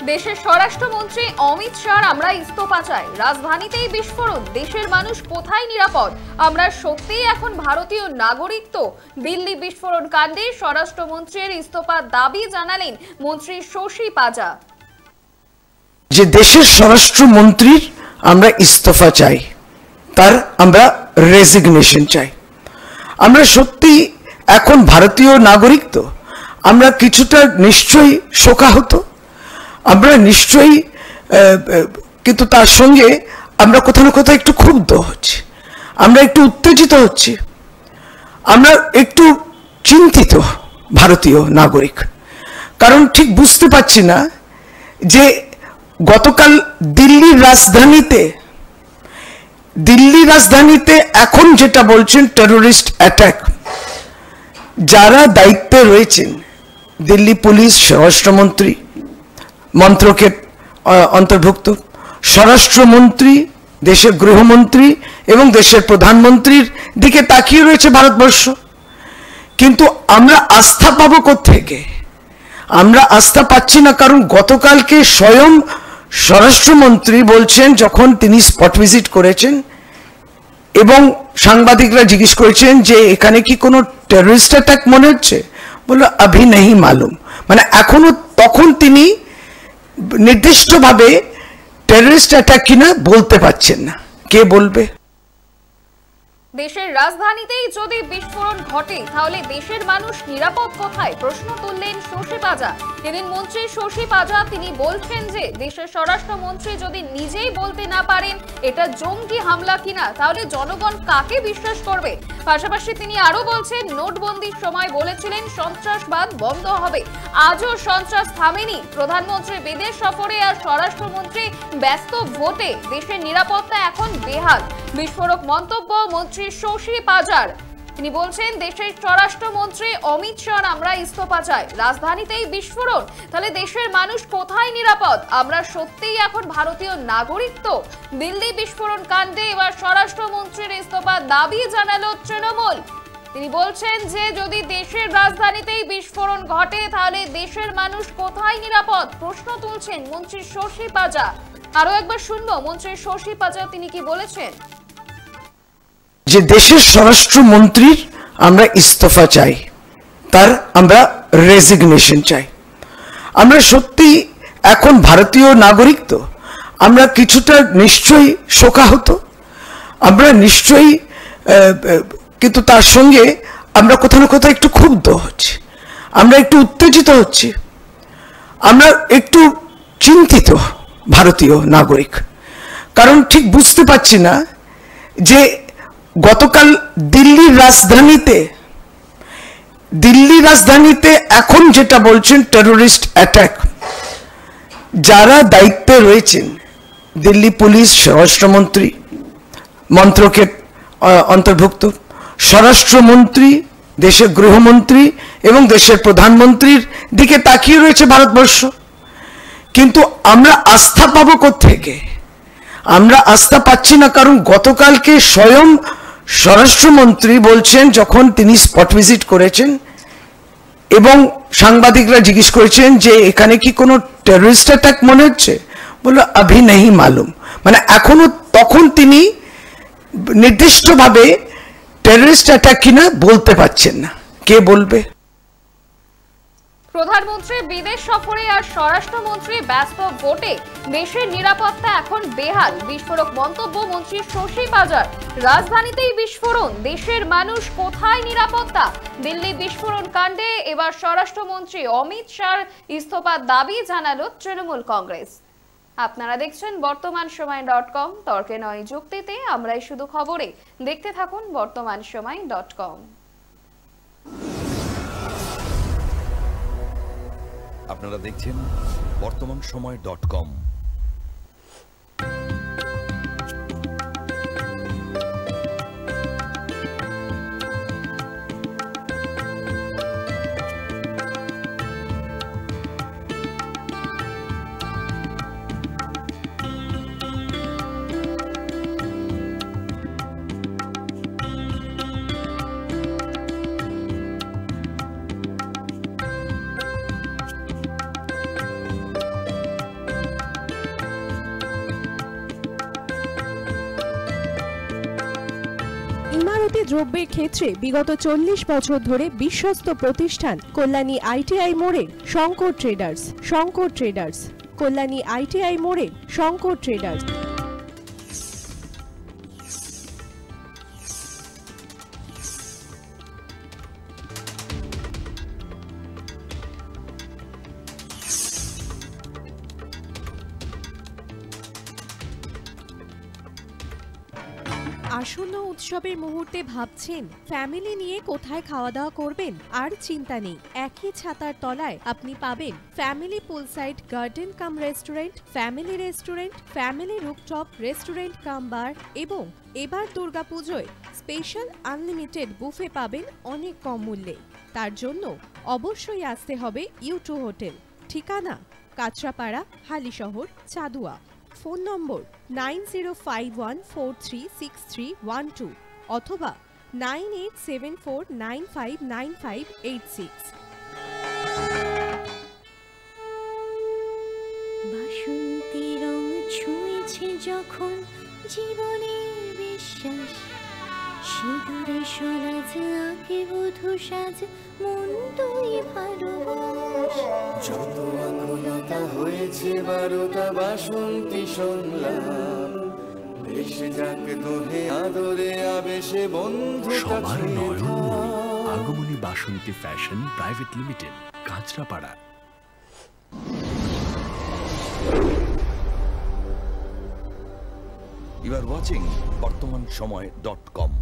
দেশের স্বরাষ্ট্রমন্ত্রী অমিত শাহ আমরা ইস্তফা চাই, রাজধানীতেই বিস্ফোরণ, দেশের মানুষ কোথায় নিরাপদ? আমরা সত্যিই এখন ভারতীয় নাগরিক তো? দিল্লি বিস্ফোরণ কাণ্ডে স্বরাষ্ট্রমন্ত্রীর ইস্তফার দাবি জানালেন মন্ত্রী শশী পাজা। যে দেশের স্বরাষ্ট্রমন্ত্রীর আমরা ইস্তফা চাই, তার আমরা রেজিগনেশন চাই। আমরা সত্যি এখন ভারতীয় নাগরিক তো? আমরা কিছুটা নিশ্চয়ই শোকাহত, আমরা নিশ্চয়ই, কিন্তু তার সঙ্গে আমরা কোথাও না কোথাও একটু ক্ষুব্ধ হচ্ছি, আমরা একটু উত্তেজিত হচ্ছি, আমরা একটু চিন্তিত ভারতীয় নাগরিক। কারণ ঠিক বুঝতে পারছি না যে গতকাল দিল্লির রাজধানীতে এখন যেটা বলছেন টেরোরিস্ট অ্যাটাক, যারা দায়িত্বে রয়েছেন, দিল্লি পুলিশ, স্বরাষ্ট্রমন্ত্রী মন্ত্রকের অন্তর্ভুক্ত, স্বরাষ্ট্রমন্ত্রী, দেশের গৃহমন্ত্রী এবং দেশের প্রধানমন্ত্রীর দিকে তাকিয়ে রয়েছে ভারতবর্ষ। কিন্তু আমরা আস্থা পাবো কোত্থেকে? আমরা আস্থা পাচ্ছি না, কারণ গতকালকে স্বয়ং স্বরাষ্ট্রমন্ত্রী বলছেন, যখন তিনি স্পট ভিজিট করেছেন এবং সাংবাদিকরা জিজ্ঞেস করেছেন যে এখানে কি কোনো টেররিস্ট অ্যাটাক মনে হচ্ছে, বলল আভি নেই মালুম। মানে এখনো, তখন তিনি নির্দিষ্টভাবে টেররিস্ট অ্যাটাক কিনা বলতে পারছেন না। কে বলবে? দেশের রাজধানীতেই যদি বিস্ফোরণ ঘটে তাহলে দেশের মানুষ নিরাপদ কোথায়? প্রশ্ন তুললেন শশী পাজা। এদিন মন্ত্রী শশী পাজা তিনি বলছেন যে দেশের স্বরাষ্ট্রমন্ত্রী যদি নিজেই বলতে না পারেন এটা জঙ্গি হামলা কিনা, তাহলে জনগণ কাকে বিশ্বাস করবে? পাশাপাশি তিনি আরো বলছেন, নোটবন্দির সময় বলেছিলেন সন্ত্রাসবাদ বন্ধ হবে, আজও সন্ত্রাস থামেনি। প্রধানমন্ত্রী বিদেশ সফরে আর স্বরাষ্ট্রমন্ত্রী ব্যস্ত ভোটে, দেশের নিরাপত্তা এখন বেহাল। বিস্ফোরক মন্তব্য মন্ত্রী শশী পাজার। তিনি বলছেন, দেশের স্বরাষ্ট্রমন্ত্রী অমিত শাহ আমরা ইস্তফা চাই, রাজধানীতেই বিস্ফোরণ, তাহলে দেশের মানুষ কোথায় নিরাপদ? আমরা সত্যিই এখন ভারতীয় নাগরিক তো? দিল্লি বিস্ফোরণ কাণ্ডে এবার স্বরাষ্ট্রমন্ত্রীর ইস্তফার দাবি জানালো তৃণমূল। তিনি বলছেন যে যদি দেশের রাজধানীতেই বিস্ফোরণ ঘটে তাহলে দেশের মানুষ কোথায় নিরাপদ? প্রশ্ন তুলছেন মন্ত্রী শশী পাজা। আরো একবার শুনবো মন্ত্রী শশী পাজা তিনি কি বলেছেন। যে দেশের স্বরাষ্ট্রমন্ত্রীর আমরা ইস্তফা চাই, তার আমরা রেজিগনেশন চাই। আমরা সত্যি এখন ভারতীয় নাগরিক তো? আমরা কিছুটা নিশ্চয়ই শোকাহত, আমরা নিশ্চয়ই, কিন্তু তার সঙ্গে আমরা কোথাও না কোথাও একটু ক্ষুব্ধ হচ্ছি, আমরা একটু উত্তেজিত হচ্ছি, আমরা একটু চিন্তিত ভারতীয় নাগরিক। কারণ ঠিক বুঝতে পারছি না যে গতকাল দিল্লির রাজধানীতে এখন যেটা বলছেন টেরোরিস্ট অ্যাটাক, যারা দায়িত্বে রয়েছেন, দিল্লি পুলিশ, স্বরাষ্ট্রমন্ত্রী মন্ত্রকের অন্তর্ভুক্ত, স্বরাষ্ট্রমন্ত্রী, দেশের গৃহমন্ত্রী এবং দেশের প্রধানমন্ত্রীর দিকে তাকিয়ে রয়েছে ভারতবর্ষ। কিন্তু আমরা আস্থা পাবো কোত্থেকে? আমরা আস্থা পাচ্ছি না, কারণ গতকালকে স্বয়ং স্বরাষ্ট্রমন্ত্রী বলছেন, যখন তিনি স্পট ভিজিট করেছেন এবং সাংবাদিকরা জিজ্ঞেস করেছেন যে এখানে কি কোনো টেররিস্ট অ্যাটাক মনে হচ্ছে, বলল আভি নেই মালুম। মানে এখনো, তখন তিনি নির্দিষ্টভাবে টেররিস্ট অ্যাটাক কিনা বলতে পারছেন না। কে বলবে? প্রধানমন্ত্রী বিদেশ সফরে আর স্বরাষ্ট্রমন্ত্রী ব্যস্ত ভোটে, দেশের নিরাপত্তা এখন বেহাল। বিস্ফোরক মন্তব্য মন্ত্রী শশী পাজার। রাজধানীতেই বিস্ফোরণ, দেশের মানুষ কোথায় নিরাপত্তা? দিল্লি বিস্ফোরণ কাণ্ডে এবার স্বরাষ্ট্রমন্ত্রী অমিত শাহর ইস্তফার দাবি জানালো তৃণমূল কংগ্রেস। আপনারা দেখছেন বর্তমান সময় .com, তর্কে নয় যুক্তিতে আমরাই শুধু খবরে। দেখতে থাকুন বর্তমান সময় .com। আপনারা দেখছেন বর্তমান সময় .com। প্রতিশ্রুতি দ্রব্যের ক্ষেত্রে বিগত 40 বছর ধরে বিশ্বস্ত প্রতিষ্ঠান কল্যাণী ITI মোড়ের Shankar traders. Shankar traders, Kalyani ITI মোড়ের শঙ্কর ট্রেডার্স। আসন্ন উৎসবের মুহূর্তে ভাবছেন ফ্যামিলি নিয়ে কোথায় খাওয়া দাওয়া করবেন? আর চিন্তা নেই, একই ছাতার তলায় আপনি পাবেন family poolside garden cum restaurant, family rooftop restaurant cum bar এবং এবার দুর্গাপুজোয় স্পেশাল আনলিমিটেড বুফে পাবেন অনেক কম মূল্যে। তার জন্য অবশ্যই আসতে হবে U2 হোটেল। ঠিকানা কাঁচরাপাড়া, হালিশহর, চাদুয়া। ফোন নম্বর 9051436312 অথবা 9874959586। বাসন্তী রং ছুঁয়েছে যখন জীবনের বিশ্বাস, সিঁদুরে সরাজ আঁকে বধূ সাজ, মন তুই ভালোবাস। যত আকুলতা হয়েছে বারোটা বাসন্তী সংলাপ, ভেসে যাক দোহে আদরে আবেশে বন্ধু সবার নয়নমণি Agomoni Basanti fashion private limited, Kanchrapara. You are watching BortomanSomoy.com